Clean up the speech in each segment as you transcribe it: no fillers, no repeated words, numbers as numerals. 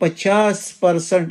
50%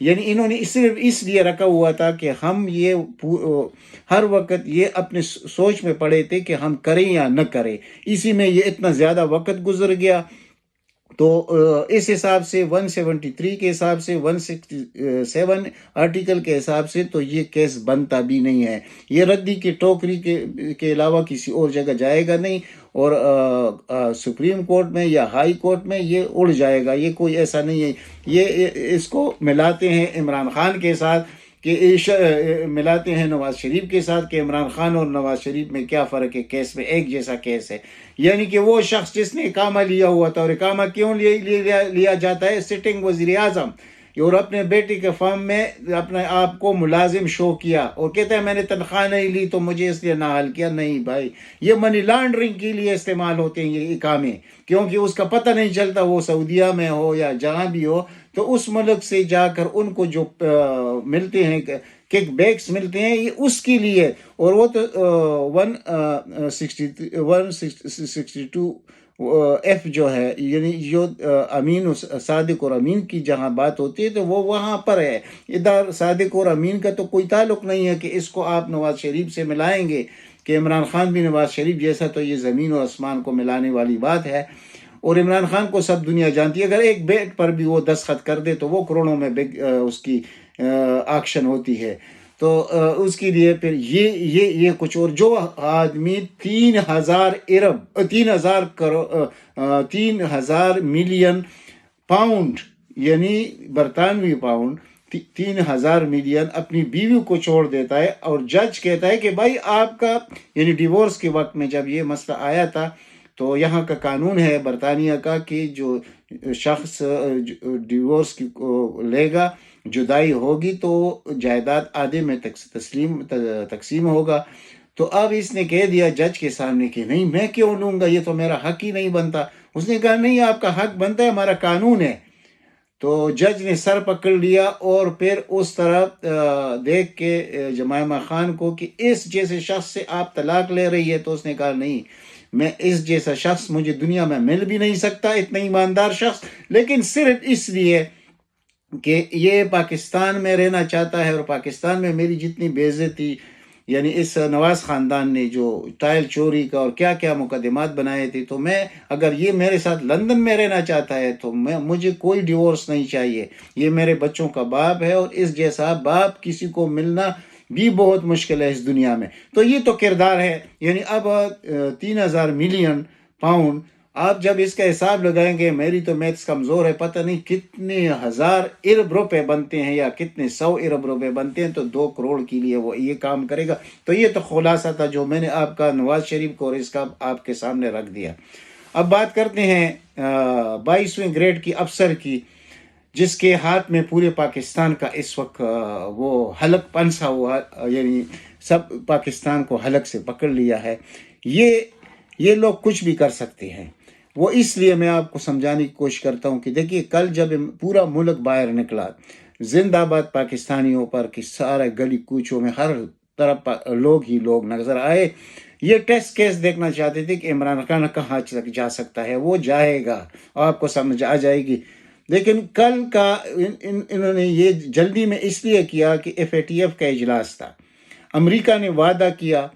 یعنی انہوں نے صرف اس لیے رکھا ہوا تھا کہ ہم یہ ہر وقت یہ اپنے سوچ میں پڑے تھے کہ ہم کریں یا نہ کریں، اسی میں یہ اتنا زیادہ وقت گزر گیا۔ تو اس حساب سے 173 کے حساب سے 167 آرٹیکل کے حساب سے تو یہ کیس بنتا بھی نہیں ہے، یہ ردی کی ٹوکری کے علاوہ کسی اور جگہ جائے گا نہیں، اور سپریم کورٹ میں یا ہائی کورٹ میں یہ اڑ جائے گا، یہ کوئی ایسا نہیں ہے۔ یہ اس کو ملاتے ہیں عمران خان کے ساتھ کہ ملاتے ہیں نواز شریف کے ساتھ کہ عمران خان اور نواز شریف میں کیا فرق ہے، کیس میں ایک جیسا کیس ہے۔ یعنی کہ وہ شخص جس نے اقامہ لیا ہوا تھا، اور اقامہ کیوں لیا جاتا ہے، سٹنگ وزیر اعظم، اور اپنے بیٹے کے فارم میں اپنے آپ کو ملازم شو کیا اور کہتا ہے میں نے تنخواہ نہیں لی تو مجھے اس لیے نااہل کیا۔ نہیں بھائی، یہ منی لانڈرنگ کے لیے استعمال ہوتے ہیں یہ اقامے، کیونکہ اس کا پتہ نہیں چلتا وہ سعودیہ میں ہو یا جہاں بھی ہو، تو اس ملک سے جا کر ان کو جو ملتے ہیں کک بیکس ملتے ہیں، یہ اس کے لیے۔ اور وہ تو 162 ایف جو ہے، یعنی جو امین صادق اور امین کی جہاں بات ہوتی ہے تو وہ وہاں پر ہے، ادھر صادق اور امین کا تو کوئی تعلق نہیں ہے کہ اس کو آپ نواز شریف سے ملائیں گے کہ عمران خان بھی نواز شریف جیسا، تو یہ زمین و آسمان کو ملانے والی بات ہے۔ اور عمران خان کو سب دنیا جانتی ہے، اگر ایک بیٹ پر بھی وہ دستخط کر دے تو وہ کروڑوں میں اس کی آکشن ہوتی ہے۔ تو اس کے لیے پھر یہ کچھ اور، جو آدمی 3,000 ملین پاؤنڈ، یعنی برطانوی پاؤنڈ 3,000 ملین اپنی بیوی کو چھوڑ دیتا ہے، اور جج کہتا ہے کہ بھائی آپ کا، یعنی ڈیورس کے وقت میں جب یہ مسئلہ آیا تھا تو یہاں کا قانون ہے برطانیہ کا کہ جو شخص ڈیورس کو لے گا، جدائی ہوگی تو جائیداد آدھے میں تقسیم ہوگا۔ تو اب اس نے کہہ دیا جج کے سامنے کہ نہیں میں کیوں لوں گا، یہ تو میرا حق ہی نہیں بنتا۔ اس نے کہا نہیں، آپ کا حق بنتا ہے، ہمارا قانون ہے۔ تو جج نے سر پکڑ لیا اور پھر اس طرح دیکھ کے جمائمہ خان کو کہ اس جیسے شخص سے آپ طلاق لے رہی ہے، تو اس نے کہا نہیں، میں اس جیسا شخص مجھے دنیا میں مل بھی نہیں سکتا، اتنا ایماندار شخص، لیکن صرف اس لیے کہ یہ پاکستان میں رہنا چاہتا ہے، اور پاکستان میں میری جتنی بے عزتی، یعنی اس نواز خاندان نے جو ٹائل چوری کا اور کیا کیا مقدمات بنائے تھے، تو میں اگر یہ میرے ساتھ لندن میں رہنا چاہتا ہے تو مجھے کوئی ڈیورس نہیں چاہیے، یہ میرے بچوں کا باپ ہے، اور اس جیسا باپ کسی کو ملنا بھی بہت مشکل ہے اس دنیا میں۔ تو یہ تو کردار ہے۔ یعنی اب 3,000 ملین پاؤنڈ، آپ جب اس کا حساب لگائیں گے، میری تو میتھس کمزور ہے، پتہ نہیں کتنے ہزار ارب روپے بنتے ہیں یا کتنے 100 ارب روپے بنتے ہیں، تو 2 کروڑ کے لیے وہ یہ کام کرے گا۔ تو یہ تو خلاصہ تھا جو میں نے آپ کا نواز شریف کو اور اس کا آپ کے سامنے رکھ دیا۔ اب بات کرتے ہیں 22ویں گریڈ کی افسر کی، جس کے ہاتھ میں پورے پاکستان کا اس وقت وہ حلق پنسا ہوا، یعنی سب پاکستان کو حلق سے پکڑ لیا ہے۔ یہ لوگ کچھ بھی کر سکتے ہیں۔ وہ اس لیے میں آپ کو سمجھانے کی کوشش کرتا ہوں کہ دیکھیے، کل جب پورا ملک باہر نکلا، زندہ باد پاکستانیوں پر، کہ سارے گلی کوچوں میں ہر طرف لوگ ہی لوگ نظر آئے، یہ ٹیسٹ کیس دیکھنا چاہتے تھے کہ عمران خان کہاں جا سکتا ہے، وہ جائے گا، آپ کو سمجھ آ جائے گی۔ لیکن کل کا انہوں نے یہ جلدی میں اس لیے کیا کہ FATF کا اجلاس تھا، امریکہ نے وعدہ لیا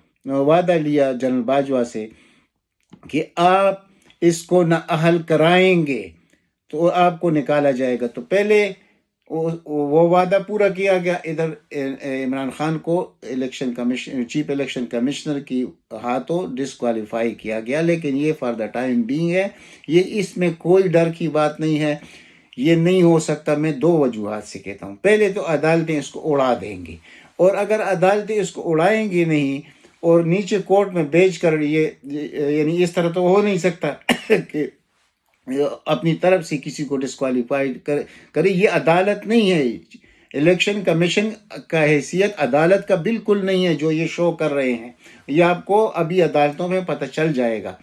جنرل باجوہ سے کہ آپ اس کو نہ اہل کرائیں گے تو آپ کو نکالا جائے گا۔ تو پہلے وہ وعدہ پورا کیا گیا، ادھر عمران خان کو چیف الیکشن کمشنر کی ہاتھوں ڈسکوالیفائی کیا گیا، لیکن یہ فار دا ٹائم بینگ ہے، یہ اس میں کوئی ڈر کی بات نہیں ہے، یہ نہیں ہو سکتا۔ میں 2 وجوہات سے کہتا ہوں۔ پہلے تو عدالتیں اس کو اڑا دیں گی، اور اگر عدالتیں اس کو اڑائیں گی نہیں اور نیچے کورٹ میں بھیج کر، یہ یعنی اس طرح تو ہو نہیں سکتا کہ اپنی طرف سے کسی کو ڈسکوالیفائی کرے، یہ عدالت نہیں ہے۔ الیکشن کمیشن کا حیثیت عدالت کا بالکل نہیں ہے جو یہ شو کر رہے ہیں، یہ آپ کو ابھی عدالتوں میں پتہ چل جائے گا۔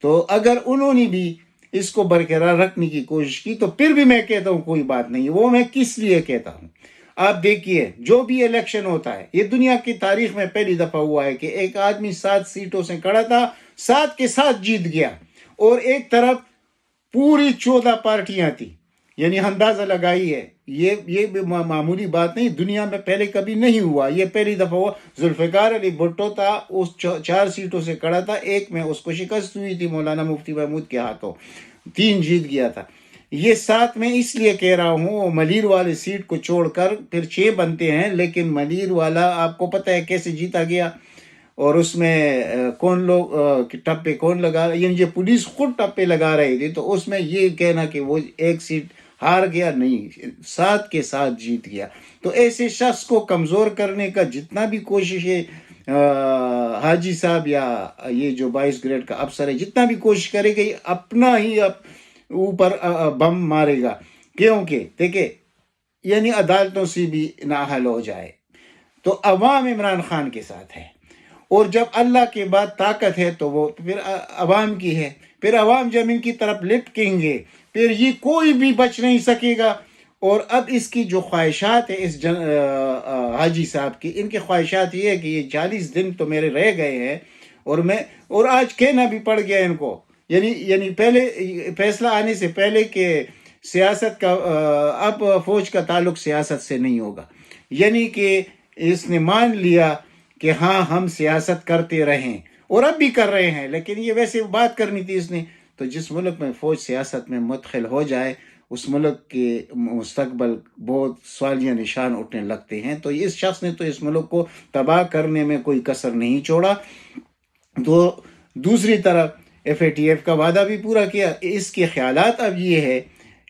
تو اگر انہوں نے بھی اس کو برقرار رکھنے کی کوشش کی تو پھر بھی میں کہتا ہوں کوئی بات نہیں۔ وہ میں کس لیے کہتا ہوں، آپ دیکھیے جو بھی الیکشن ہوتا ہے، یہ دنیا کی تاریخ میں پہلی دفعہ ہوا ہے کہ ایک آدمی 7 سیٹوں سے کھڑا تھا، 7 کے 7 جیت گیا، اور ایک طرف پوری 14 پارٹیاں تھیں، یعنی اندازہ لگائی ہے، یہ بھی معمولی بات نہیں، دنیا میں پہلے کبھی نہیں ہوا، یہ پہلی دفعہ ہوا۔ ذوالفقار علی بھٹو تھا، اس 4 سیٹوں سے کڑا تھا، ایک میں اس کو شکست ہوئی تھی مولانا مفتی محمود کے ہاتھوں، 3 جیت گیا تھا۔ یہ 7 میں اس لیے کہہ رہا ہوں، ملیر والے سیٹ کو چھوڑ کر پھر 6 بنتے ہیں، لیکن ملیر والا آپ کو پتہ ہے کیسے جیتا گیا، اور اس میں کون لوگ ٹپے کون لگا رہے، یعنی یہ پولیس خود ٹپے لگا رہی تھی، تو اس میں یہ کہنا کہ وہ ایک سیٹ ہار گیا، نہیں، 7 کے 7 جیت گیا۔ تو ایسے شخص کو کمزور کرنے کا جتنا بھی کوشش ہے حاجی صاحب یا یہ جو 22 گریڈ کا افسر ہے، جتنا بھی کوشش کرے گا، یہ اپنا ہی اوپر بم مارے گا، کیونکہ دیکھیں یعنی عدالتوں سے بھی نااہل ہو جائے تو عوام عمران خان کے ساتھ ہے، اور جب اللہ کے بعد طاقت ہے تو وہ پھر عوام کی ہے، پھر عوام جب ان کی طرف لپکیں گے پھر یہ کوئی بھی بچ نہیں سکے گا۔ اور اب اس کی جو خواہشات ہے اس حاجی صاحب کی، ان کی خواہشات یہ ہے کہ یہ 40 دن تو میرے رہ گئے ہیں، اور آج کہنا بھی پڑ گیا ان کو، یعنی پہلے فیصلہ آنے سے پہلے کہ سیاست کا اب فوج کا تعلق سیاست سے نہیں ہوگا، یعنی کہ اس نے مان لیا کہ ہاں ہم سیاست کرتے رہیں، اور اب بھی کر رہے ہیں، لیکن یہ ویسے بات کرنی تھی اس نے، تو جس ملک میں فوج سیاست میں مدخل ہو جائے اس ملک کے مستقبل بہت سوالیہ نشان اٹھنے لگتے ہیں۔ تو اس شخص نے تو اس ملک کو تباہ کرنے میں کوئی کسر نہیں چھوڑا۔ تو دوسری طرف FATF کا وعدہ بھی پورا کیا۔ اس کے خیالات اب یہ ہے،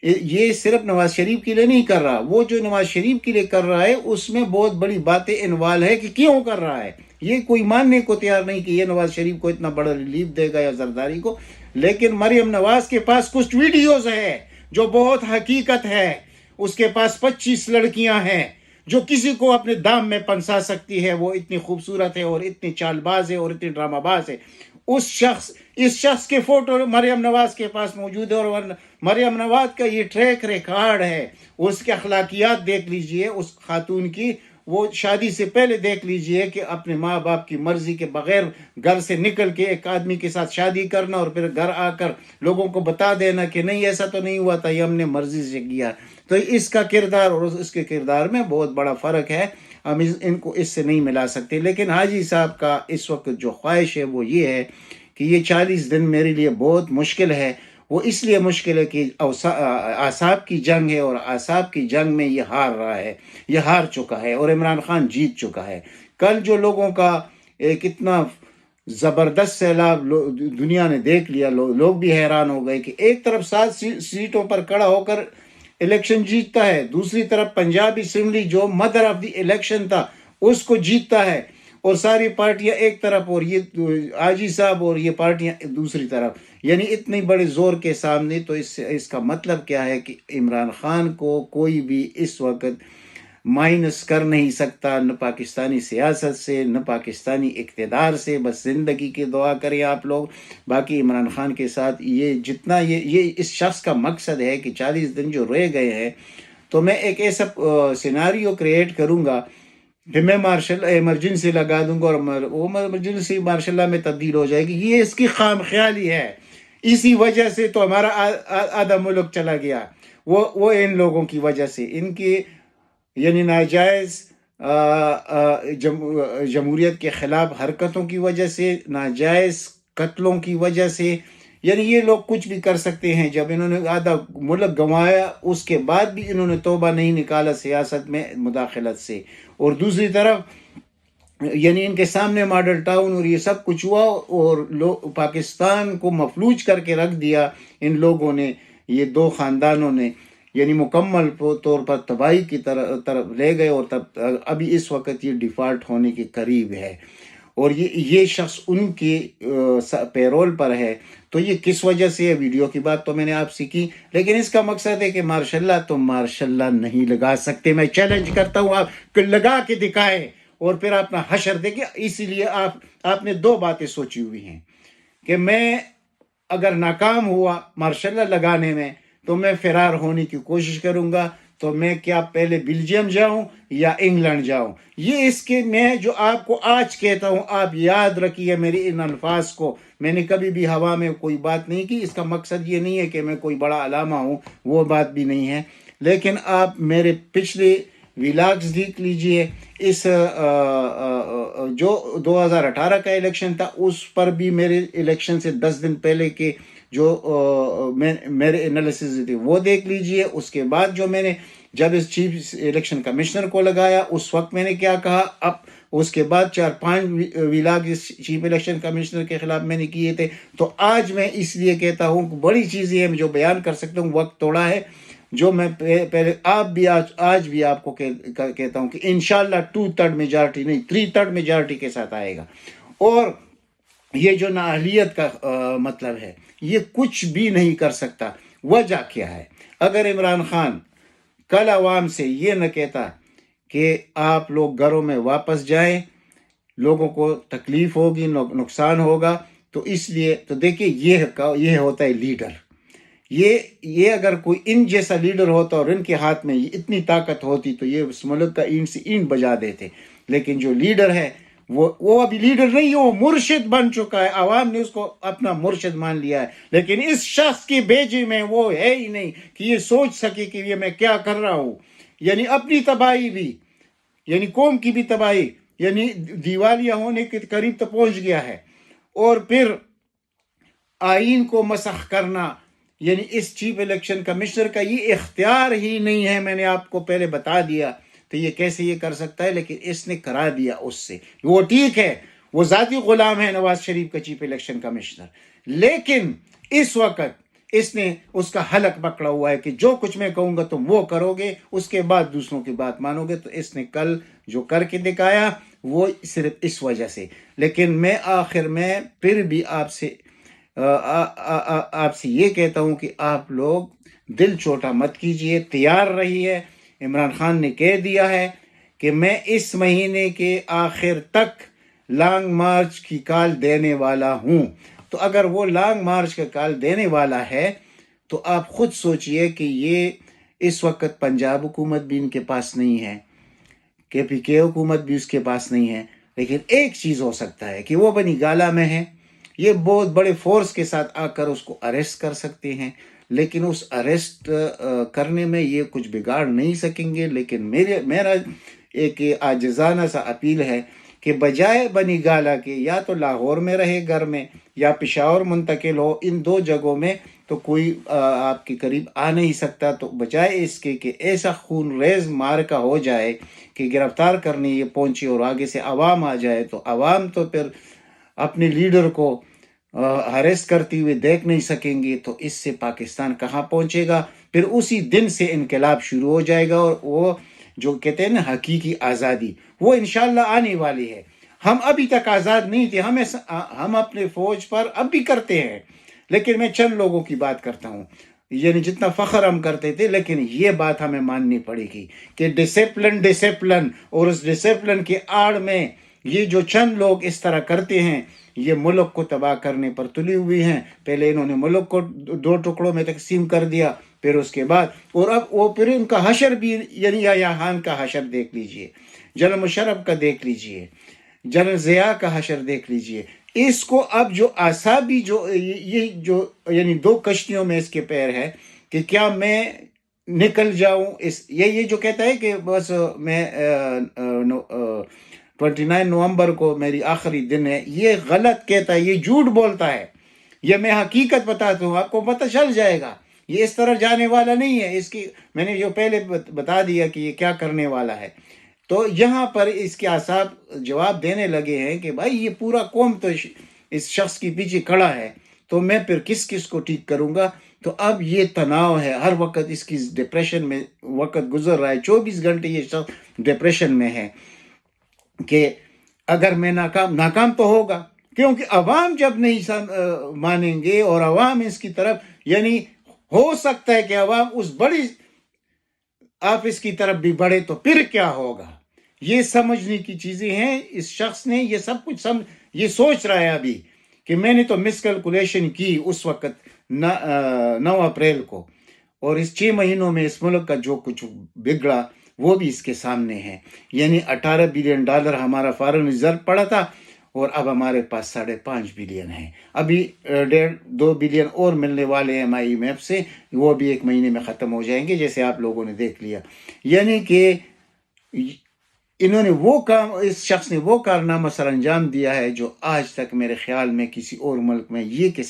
یہ صرف نواز شریف کے لیے نہیں کر رہا، وہ جو نواز شریف کے لیے کر رہا ہے اس میں بہت بڑی باتیں انوالو ہے کہ کیوں کر رہا ہے، یہ کوئی ماننے کو تیار نہیں کہ یہ نواز شریف کو اتنا بڑا ریلیف دے گا یا زرداری کو، لیکن مریم نواز کے پاس کچھ ویڈیوز ہے جو بہت حقیقت ہے، اس کے پاس 25 لڑکیاں ہیں جو کسی کو اپنے دام میں پنسا سکتی ہے، وہ اتنی خوبصورت ہے اور اتنی چال باز ہے اور اتنی ڈرامہ باز ہے۔ اس شخص کے فوٹو مریم نواز کے پاس موجود ہے، اور مریم نواز کا یہ ٹریک ریکارڈ ہے، اس کے اخلاقیات دیکھ لیجئے اس خاتون کی، وہ شادی سے پہلے دیکھ لیجئے کہ اپنے ماں باپ کی مرضی کے بغیر گھر سے نکل کے ایک آدمی کے ساتھ شادی کرنا، اور پھر گھر آ کر لوگوں کو بتا دینا کہ نہیں ایسا تو نہیں ہوا تھا، یہ ہم نے مرضی سے کیا۔ تو اس کا کردار اور اس کے کردار میں بہت بڑا فرق ہے، ہم ان کو اس سے نہیں ملا سکتے۔ لیکن حاجی صاحب کا اس وقت جو خواہش ہے وہ یہ ہے کہ یہ 40 دن میرے لیے بہت مشکل ہے، وہ اس لیے مشکل ہے کہ اعصاب کی جنگ ہے، اور اعصاب کی جنگ میں یہ ہار رہا ہے، یہ ہار چکا ہے، اور عمران خان جیت چکا ہے۔ کل جو لوگوں کا ایک اتنا زبردست سیلاب دنیا نے دیکھ لیا، لوگ بھی حیران ہو گئے کہ ایک طرف 7 سیٹوں پر کھڑا ہو کر الیکشن جیتتا ہے، دوسری طرف پنجاب اسمبلی جو مدر آف دی الیکشن تھا اس کو جیتتا ہے، اور ساری پارٹیاں ایک طرف اور یہ حاجی صاحب اور یہ پارٹیاں دوسری طرف، یعنی اتنے بڑے زور کے سامنے۔ تو اس کا مطلب کیا ہے کہ عمران خان کو کوئی بھی اس وقت مائنس کر نہیں سکتا، نہ پاکستانی سیاست سے نہ پاکستانی اقتدار سے۔ بس زندگی کی دعا کریں آپ لوگ، باقی عمران خان کے ساتھ یہ جتنا یہ اس شخص کا مقصد ہے کہ 40 دن جو رہ گئے ہیں، تو میں ایک ایسا سیناریو کریٹ کروں گا کہ میں مارشل ایمرجنسی لگا دوں گا، اور وہ ایمرجنسی مارشل لا میں تبدیل ہو جائے گی۔ یہ اس کی خام خیالی ہے، اسی وجہ سے تو ہمارا آدھا ملک چلا گیا، وہ ان لوگوں کی وجہ سے، ان کی یعنی ناجائز جمہوریت کے خلاف حرکتوں کی وجہ سے، ناجائز قتلوں کی وجہ سے، یعنی یہ لوگ کچھ بھی کر سکتے ہیں۔ جب انہوں نے آدھا ملک گنوایا اس کے بعد بھی انہوں نے توبہ نہیں نکالا سیاست میں مداخلت سے، اور دوسری طرف یعنی ان کے سامنے ماڈل ٹاؤن اور یہ سب کچھ ہوا، اور پاکستان کو مفلوج کر کے رکھ دیا ان لوگوں نے، یہ 2 خاندانوں نے، یعنی مکمل طور پر تباہی کی طرف لے گئے، اور تب ابھی اس وقت یہ ڈیفالٹ ہونے کے قریب ہے، اور یہ شخص ان کے پیرول پر ہے۔ تو یہ کس وجہ سے ہے، ویڈیو کی بات تو میں نے آپ سے کی، لیکن اس کا مقصد ہے کہ مارشاء اللہ تو مارشاء اللہ نہیں لگا سکتے۔ میں چیلنج کرتا ہوں آپ لگا کے دکھائیں، اور پھر اپنا حشر دیکھیں۔ اسی لیے آپ نے 2 باتیں سوچی ہوئی ہیں کہ میں اگر ناکام ہوا مارشاء اللہ لگانے میں تو میں فرار ہونے کی کوشش کروں گا، تو میں کیا پہلے بیلجیم جاؤں یا انگلینڈ جاؤں؟ یہ اس کے میں جو آپ کو آج کہتا ہوں، آپ یاد رکھیے میری ان الفاظ کو. میں نے کبھی بھی ہوا میں کوئی بات نہیں کی. اس کا مقصد یہ نہیں ہے کہ میں کوئی بڑا علامہ ہوں، وہ بات بھی نہیں ہے. لیکن آپ میرے پچھلے ولاگز دیکھ لیجئے. اس جو 2018 کا الیکشن تھا، اس پر بھی میرے الیکشن سے 10 دن پہلے کے جو میرے انالیسز تھے وہ دیکھ لیجئے. اس کے بعد جو میں نے جب اس چیف الیکشن کمشنر کو لگایا، اس وقت میں نے کیا کہا. اب اس کے بعد 4-5 ولاگ اس چیف الیکشن کمشنر کے خلاف میں نے کیے تھے. تو آج میں اس لیے کہتا ہوں کہ بڑی چیزیں ہیں جو بیان کر سکتا ہوں، وقت تھوڑا ہے. جو میں پہلے آپ بھی آج بھی آپ کو کہتا ہوں کہ انشاءاللہ 2/3 میجارٹی نہیں 3/3 میجارٹی کے ساتھ آئے گا. اور یہ جو نااہلیت کا مطلب ہے، یہ کچھ بھی نہیں کر سکتا. وجہ کیا ہے؟ اگر عمران خان کل عوام سے یہ نہ کہتا کہ آپ لوگ گھروں میں واپس جائیں، لوگوں کو تکلیف ہوگی، نقصان ہوگا، تو اس لیے تو دیکھیں یہ ہوتا ہے لیڈر. یہ اگر کوئی ان جیسا لیڈر ہوتا اور ان کے ہاتھ میں اتنی طاقت ہوتی تو یہ اس ملک کا اینٹ سے اینٹ بجا دیتے. لیکن جو لیڈر ہے وہ ابھی لیڈر نہیں ہے، وہ مرشد بن چکا ہے. عوام نے اس کو اپنا مرشد مان لیا ہے. لیکن اس شخص کی بھیجی میں وہ ہے ہی نہیں کہ یہ سوچ سکے کہ یہ میں کیا کر رہا ہوں. یعنی اپنی تباہی بھی، یعنی قوم کی بھی تباہی، یعنی دیوالیہ ہونے کے قریب تو پہنچ گیا ہے. اور پھر آئین کو مسخ کرنا، یعنی اس چیف الیکشن کمشنر کا یہ اختیار ہی نہیں ہے. میں نے آپ کو پہلے بتا دیا تو یہ کیسے یہ کر سکتا ہے، لیکن اس نے کرا دیا اس سے. وہ ٹھیک ہے، وہ ذاتی غلام ہے نواز شریف کا چیف الیکشن کمشنر، لیکن اس وقت اس نے اس کا حلق پکڑا ہوا ہے کہ جو کچھ میں کہوں گا تم وہ کرو گے، اس کے بعد دوسروں کی بات مانو گے. تو اس نے کل جو کر کے دکھایا وہ صرف اس وجہ سے. لیکن میں آخر میں پھر بھی آپ سے یہ کہتا ہوں کہ آپ لوگ دل چھوٹا مت کیجئے، تیار رہیے. عمران خان نے کہہ دیا ہے کہ میں اس مہینے کے آخر تک لانگ مارچ کی کال دینے والا ہوں. تو اگر وہ لانگ مارچ کا کال دینے والا ہے تو آپ خود سوچئے کہ یہ اس وقت پنجاب حکومت بھی ان کے پاس نہیں ہے، KPK حکومت بھی اس کے پاس نہیں ہے. لیکن ایک چیز ہو سکتا ہے کہ وہ بنی گالا میں ہے، یہ بہت بڑے فورس کے ساتھ آ کر اس کو اریسٹ کر سکتے ہیں. لیکن اس اریسٹ کرنے میں یہ کچھ بگاڑ نہیں سکیں گے. لیکن میرا ایک عاجزانہ سا اپیل ہے کہ بجائے بنی گالا کے یا تو لاہور میں رہے گھر میں یا پشاور منتقل ہو، ان دو جگہوں میں تو کوئی آپ کے قریب آ نہیں سکتا. تو بجائے اس کے کہ ایسا خون ریز مارکا ہو جائے کہ گرفتار کرنے یہ پہنچے اور آگے سے عوام آ جائے، تو عوام تو پھر اپنے لیڈر کو ہریس کرتی ہوئے دیکھ نہیں سکیں گے. تو اس سے پاکستان کہاں پہنچے گا؟ پھر اسی دن سے انقلاب شروع ہو جائے گا. اور وہ جو کہتے ہیں نا حقیقی آزادی، وہ انشاءاللہ آنے والی ہے. ہم ابھی تک آزاد نہیں تھے. ہم اپنے فوج پر اب بھی کرتے ہیں، لیکن میں چند لوگوں کی بات کرتا ہوں. یعنی جتنا فخر ہم کرتے تھے، لیکن یہ بات ہمیں ماننی پڑے گی کہ ڈسپلن اور اس ڈسپلن کے آڑ میں یہ جو چند لوگ اس طرح کرتے ہیں، یہ ملک کو تباہ کرنے پر تلی ہوئی ہیں. پہلے انہوں نے ملک کو 2 ٹکڑوں میں تقسیم کر دیا، پھر اس کے بعد اور اب وہ پھر ان کا حشر بھی، یعنی یحییٰ خان کا حشر دیکھ لیجئے، جنرل مشرف کا دیکھ لیجئے، جنرل ضیاء کا حشر دیکھ لیجئے. اس کو اب جو اعصابی یہ جو یعنی 2 کشتیوں میں اس کے پیر ہے کہ کیا میں نکل جاؤں. یہ جو کہتا ہے کہ بس میں 29 نومبر کو میری آخری دن ہے، یہ غلط کہتا ہے، یہ جھوٹ بولتا ہے. یہ میں حقیقت بتاتا ہوں، آپ کو پتہ چل جائے گا. یہ اس طرح جانے والا نہیں ہے. اس کی میں نے جو پہلے بتا دیا کہ یہ کیا کرنے والا ہے. تو یہاں پر اس کے اعصاب جواب دینے لگے ہیں کہ بھائی یہ پورا قوم تو اس شخص کے پیچھے کھڑا ہے، تو میں پھر کس کو ٹھیک کروں گا. تو اب یہ تناؤ ہے، ہر وقت اس کی ڈپریشن میں وقت گزر رہا ہے. 24 گھنٹے یہ شخص ڈپریشن میں ہے کہ اگر میں ناکام تو ہوگا، کیونکہ عوام جب نہیں مانیں گے اور عوام اس کی طرف، یعنی ہو سکتا ہے کہ عوام اس بڑی آفس کی طرف بھی بڑھے، تو پھر کیا ہوگا. یہ سمجھنے کی چیزیں ہیں. اس شخص نے یہ سب کچھ یہ سوچ رہا ہے ابھی کہ میں نے تو مس کیلکولیشن کی اس وقت 9 اپریل کو، اور اس 6 مہینوں میں اس ملک کا جو کچھ بگڑا وہ بھی اس کے سامنے ہے. یعنی $18 بلین ہمارا فارن ریزرو پڑا تھا اور اب ہمارے پاس 5.5 بلین ہے. ابھی 1.5-2 بلین اور ملنے والے ہیں IMF سے، وہ بھی 1 مہینے میں ختم ہو جائیں گے، جیسے آپ لوگوں نے دیکھ لیا. یعنی کہ انہوں نے وہ کام، اس شخص نے وہ کارنامہ سر انجام دیا ہے جو آج تک میرے خیال میں کسی اور ملک میں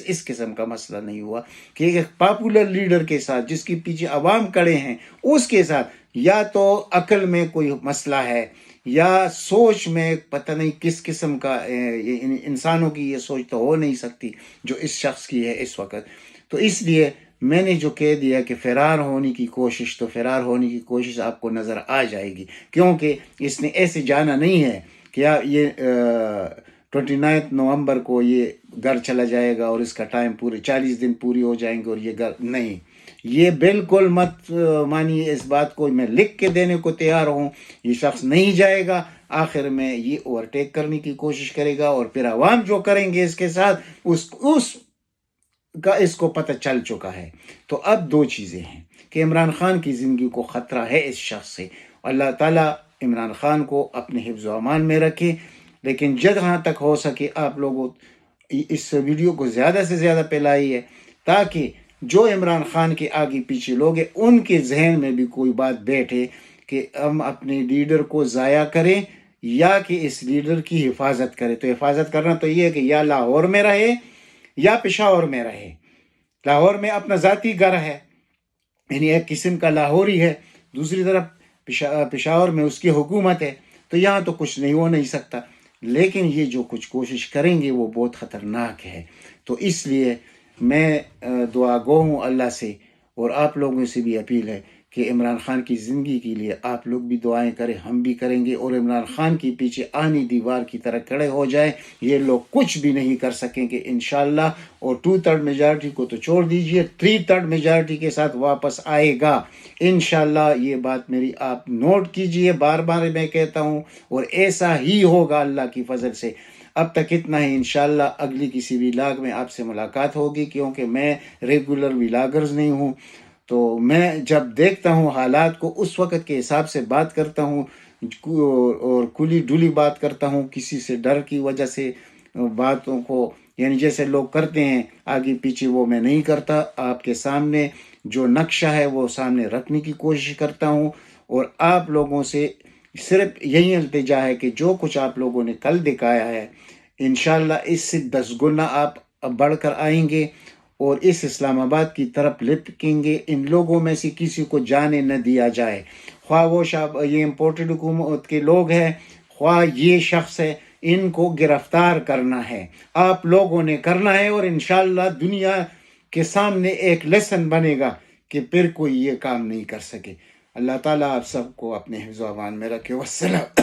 اس قسم کا مسئلہ نہیں ہوا کہ ایک پاپولر لیڈر کے ساتھ، جس کے پیچھے عوام کڑے ہیں، اس کے ساتھ یا تو عقل میں کوئی مسئلہ ہے یا سوچ میں پتہ نہیں کس قسم کا، انسانوں کی یہ سوچ تو ہو نہیں سکتی جو اس شخص کی ہے اس وقت. تو اس لیے میں نے جو کہہ دیا کہ فرار ہونے کی کوشش آپ کو نظر آ جائے گی، کیونکہ اس نے ایسے جانا نہیں ہے کہ یہ 29 نومبر کو یہ گھر چلا جائے گا اور اس کا ٹائم پورے 40 دن پوری ہو جائیں گے اور یہ گھر نہیں. یہ بالکل مت مانیے اس بات کو، میں لکھ کے دینے کو تیار ہوں. یہ شخص نہیں جائے گا، آخر میں یہ اوورٹیک کرنے کی کوشش کرے گا، اور پھر عوام جو کریں گے اس کے ساتھ اس کو پتہ چل چکا ہے. تو اب 2 چیزیں ہیں کہ عمران خان کی زندگی کو خطرہ ہے اس شخص سے. اللہ تعالیٰ عمران خان کو اپنے حفظ و امان میں رکھے. لیکن جہاں تک ہو سکے آپ لوگوں اس ویڈیو کو زیادہ سے زیادہ پھیلائیے، تاکہ جو عمران خان کے آگے پیچھے لوگ ہیں ان کے ذہن میں بھی کوئی بات بیٹھے کہ ہم اپنے لیڈر کو ضائع کریں یا کہ اس لیڈر کی حفاظت کریں. تو حفاظت کرنا تو یہ ہے کہ یا لاہور میں رہے یا پشاور میں رہے. لاہور میں اپنا ذاتی گھر ہے، یعنی ایک قسم کا لاہوری ہے، دوسری طرف پشاور میں اس کی حکومت ہے. تو یہاں تو کچھ نہیں ہو نہیں سکتا. لیکن یہ جو کچھ کوشش کریں گے وہ بہت خطرناک ہے. تو اس لیے میں دعا گو ہوں اللہ سے، اور آپ لوگوں سے بھی اپیل ہے کہ عمران خان کی زندگی کے لیے آپ لوگ بھی دعائیں کریں، ہم بھی کریں گے، اور عمران خان کے پیچھے آنی دیوار کی طرح کھڑے ہو جائیں. یہ لوگ کچھ بھی نہیں کر سکیں گے انشاءاللہ. اور 2/3 میجارٹی کو تو چھوڑ دیجئے، 3/3 میجارٹی کے ساتھ واپس آئے گا انشاءاللہ. یہ بات میری آپ نوٹ کیجئے، بار بار میں کہتا ہوں، اور ایسا ہی ہوگا اللہ کی فضل سے. اب تک اتنا ہی. انشاءاللہ اگلی کسی ولاگ میں آپ سے ملاقات ہوگی، کیونکہ میں ریگولر ولاگرز نہیں ہوں. تو میں جب دیکھتا ہوں حالات کو اس وقت کے حساب سے بات کرتا ہوں، اور کھلی ڈلی بات کرتا ہوں. کسی سے ڈر کی وجہ سے باتوں کو، یعنی جیسے لوگ کرتے ہیں آگے پیچھے، وہ میں نہیں کرتا. آپ کے سامنے جو نقشہ ہے وہ سامنے رکھنے کی کوشش کرتا ہوں. اور آپ لوگوں سے صرف یہی التجا ہے کہ جو کچھ آپ لوگوں نے کل دکھایا ہے انشاءاللہ اس سے 10 گنا آپ بڑھ کر آئیں گے اور اس اسلام آباد کی طرف لپکیں گے. ان لوگوں میں سے کسی کو جانے نہ دیا جائے، خواہ وہ یہ امپورٹڈ حکومت کے لوگ ہیں، خواہ یہ شخص ہے. ان کو گرفتار کرنا ہے، آپ لوگوں نے کرنا ہے، اور انشاءاللہ دنیا کے سامنے ایک لیسن بنے گا کہ پھر کوئی یہ کام نہیں کر سکے. اللہ تعالیٰ آپ سب کو اپنے حفظ و امان میں رکھے. والسلام.